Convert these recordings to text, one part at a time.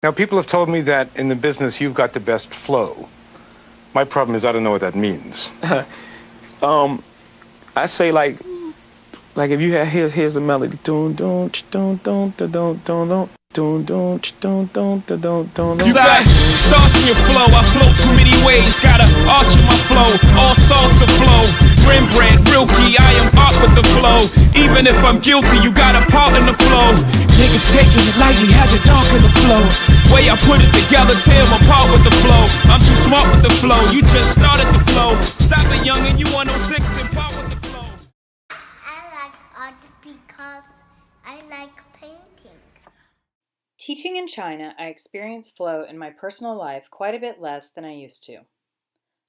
Now, people have told me that in the business you've got the best flow. My problem is I don't know what that means. I say like if you had here's a melody. Dun dun dun dun dun dun dun dun dun dun dun dun dun. You got starch in your flow, I flow too many ways. Got a arch in my flow, all sorts of flow. Rembrandt, Rilke, I am art with the flow. Even if I'm guilty, you got a part in the flow. Niggas taking it lightly, had the dark in the flow. Way I put it together, tear them apart with the flow. I'm too smart with the flow, you just started the flow. Stop it, young, and you 106 and part with the flow. I like art because I like painting. Teaching in China, I experience flow in my personal life quite a bit less than I used to.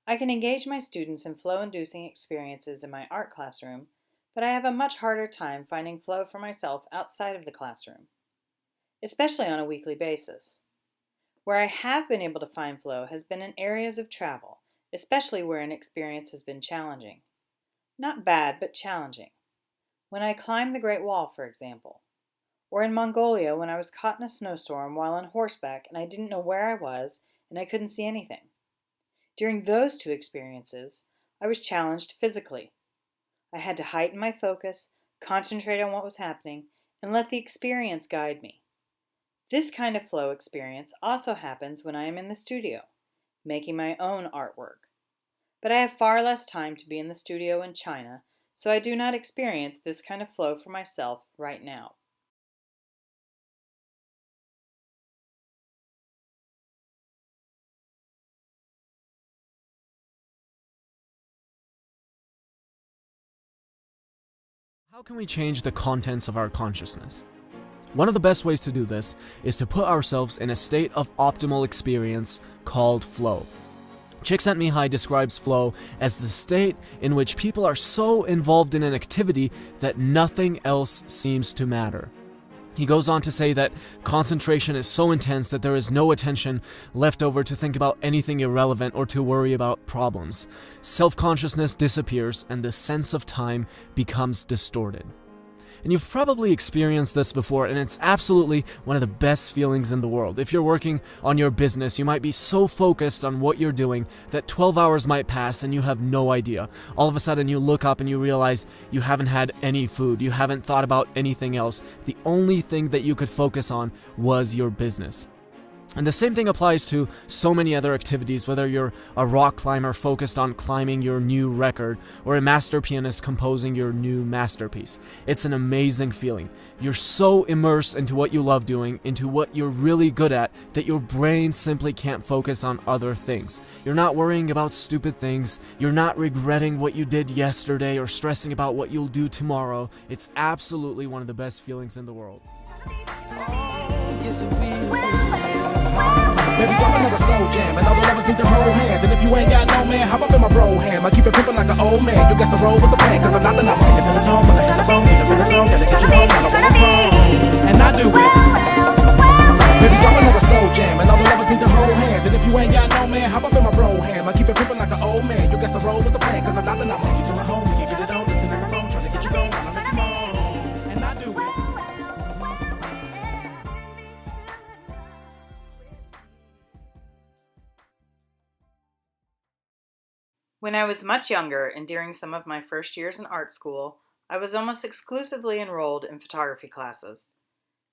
I can engage my students in flow-inducing experiences in my art classroom, but I have a much harder time finding flow for myself outside of the classroom, especially on a weekly basis. Where I have been able to find flow has been in areas of travel, especially where an experience has been challenging. Not bad, but challenging. When I climbed the Great Wall, for example. Or in Mongolia when I was caught in a snowstorm while on horseback and I didn't know where I was and I couldn't see anything. During those two experiences, I was challenged physically. I had to heighten my focus, concentrate on what was happening, and let the experience guide me. This kind of flow experience also happens when I am in the studio, making my own artwork. But I have far less time to be in the studio in China, so I do not experience this kind of flow for myself right now. How can we change the contents of our consciousness? One of the best ways to do this is to put ourselves in a state of optimal experience called flow. Csikszentmihalyi describes flow as the state in which people are so involved in an activity that nothing else seems to matter. He goes on to say that concentration is so intense that there is no attention left over to think about anything irrelevant or to worry about problems. Self-consciousness disappears and the sense of time becomes distorted. And you've probably experienced this before, and it's absolutely one of the best feelings in the world. If you're working on your business, you might be so focused on what you're doing that 12 hours might pass and you have no idea. All of a sudden you look up and you realize you haven't had any food, you haven't thought about anything else. The only thing that you could focus on was your business. And the same thing applies to so many other activities, whether you're a rock climber focused on climbing your new record or a master pianist composing your new masterpiece. It's an amazing feeling. You're so immersed into what you love doing, into what you're really good at, that your brain simply can't focus on other things. You're not worrying about stupid things. You're not regretting what you did yesterday or stressing about what you'll do tomorrow. It's absolutely one of the best feelings in the world. Baby, drop another slow jam, and all the lovers need to hold hands. And if you ain't got no man, hop up in my bro ham. I keep it pimpin' like an old man. You got to roll with the plan, cause I'm not the night. Take it to the tone, when I hit the bone, get up in the zone, gotta get you home, I don't wanna home. And I do it. Baby, drop another slow jam, and all the lovers need to hold hands. And if you ain't got no man, hop up in my bro ham. I keep it pimpin' like an old man. You got to roll with the plan, cause I'm not the night. Take it to the home, we can get it on, disconnect the phone, trying to get you going, I don't make you moan. And I do it. When I was much younger and during some of my first years in art school, I was almost exclusively enrolled in photography classes.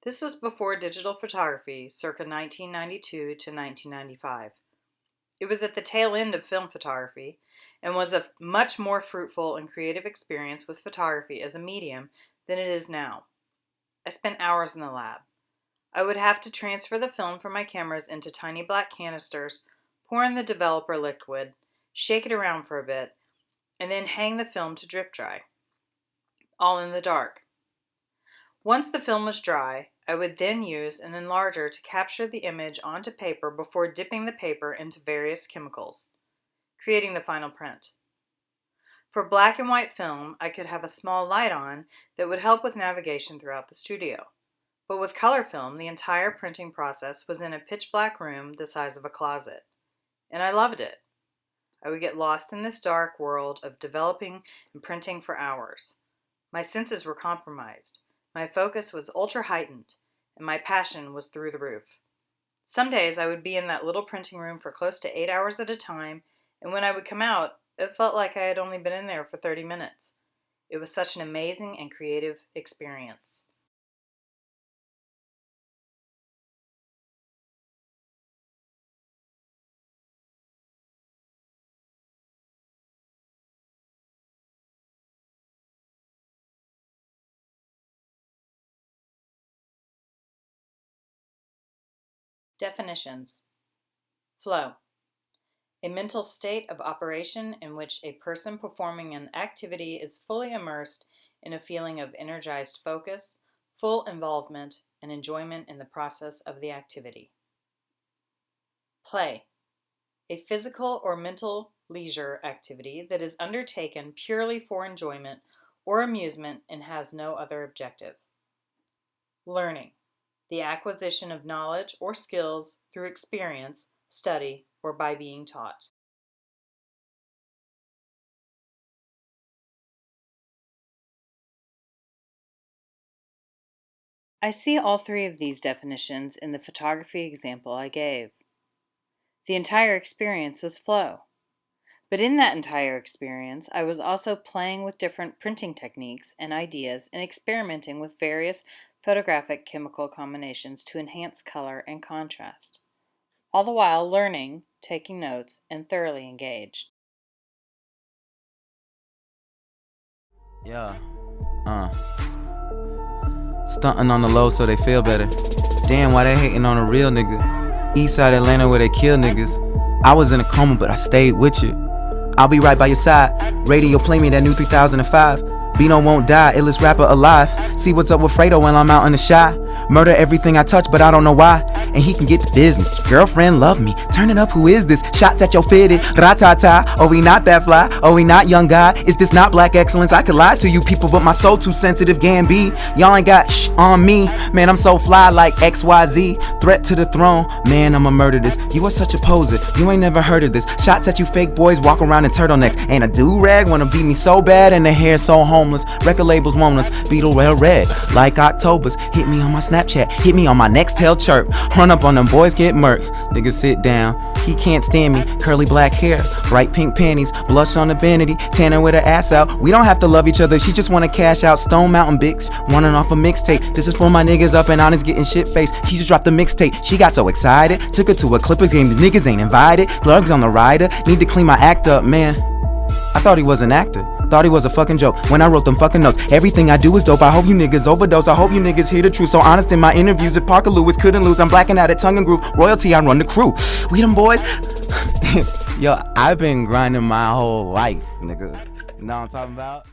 This was before digital photography, circa 1992 to 1995. It was at the tail end of film photography and was a much more fruitful and creative experience with photography as a medium than it is now. I spent hours in the lab. I would have to transfer the film from my cameras into tiny black canisters, pour in the developer liquid, shake it around for a bit, and then hang the film to drip dry, all in the dark. Once the film was dry, I would then use an enlarger to capture the image onto paper before dipping the paper into various chemicals, creating the final print. For black and white film, I could have a small light on that would help with navigation throughout the studio. But with color film, the entire printing process was in a pitch black room the size of a closet, and I loved it. I would get lost in this dark world of developing and printing for hours. My senses were compromised, my focus was ultra heightened, and my passion was through the roof. Some days I would be in that little printing room for close to 8 hours at a time, and when I would come out, it felt like I had only been in there for 30 minutes. It was such an amazing and creative experience. Definitions. Flow. A mental state of operation in which a person performing an activity is fully immersed in a feeling of energized focus, full involvement, and enjoyment in the process of the activity. Play. A physical or mental leisure activity that is undertaken purely for enjoyment or amusement and has no other objective. Learning. The acquisition of knowledge or skills through experience, study, or by being taught. I see all three of these definitions in the photography example I gave. The entire experience was flow. But in that entire experience, I was also playing with different printing techniques and ideas and experimenting with various photographic chemical combinations to enhance color and contrast, all the while learning, taking notes, and thoroughly engaged. Yeah. Stunting on the low so they feel better. Damn, why they hating on a real nigga? Eastside Atlanta where they kill niggas. I was in a coma, but I stayed with you. I'll be right by your side. Radio play me that new 3005. Bino won't die, illest rapper alive. See what's up with Fredo when I'm out in the shy. Murder everything I touch, but I don't know why. And he can get to business. Girlfriend love me. Turn it up, who is this? Shots at your fitted. Ratata. Oh, we not that fly? Oh, we not young guy? Is this not black excellence? I could lie to you people, but my soul too sensitive. Gambi. Y'all ain't got shh on me. Man, I'm so fly like XYZ. Threat to the throne. Man, I'ma murder this. You are such a poser. You ain't never heard of this. Shots at you fake boys walk around in turtlenecks. And a do-rag wanna beat me so bad and the hair so homeless. Record labels want us. Beetle well red. Like October's. Hit me on my Snapchat. Hit me on my Nextel chirp. Run up on them boys, get murked. Nigga sit down. He can't stand me. Curly black hair. Bright pink panties. Blush on the vanity. Tanner with her ass out. We don't have to love each other. She just wanna cash out. Stone Mountain bitch. Running off a mixtape. This is for my niggas up and honest getting shit faced. She just dropped the mixtape. She got so excited. Took her to a Clippers game. These niggas ain't invited. Plugs on the rider. Need to clean my act up, man. I thought he was an actor. Thought he was a fucking joke when I wrote them fucking notes. Everything I do is dope. I hope you niggas overdose. I hope you niggas hear the truth. So honest in my interviews. If Parker Lewis couldn't lose, I'm blacking out at Tongue and Groove. Royalty, I run the crew. We them boys. Yo, I've been grinding my whole life, nigga. You know what I'm talking about?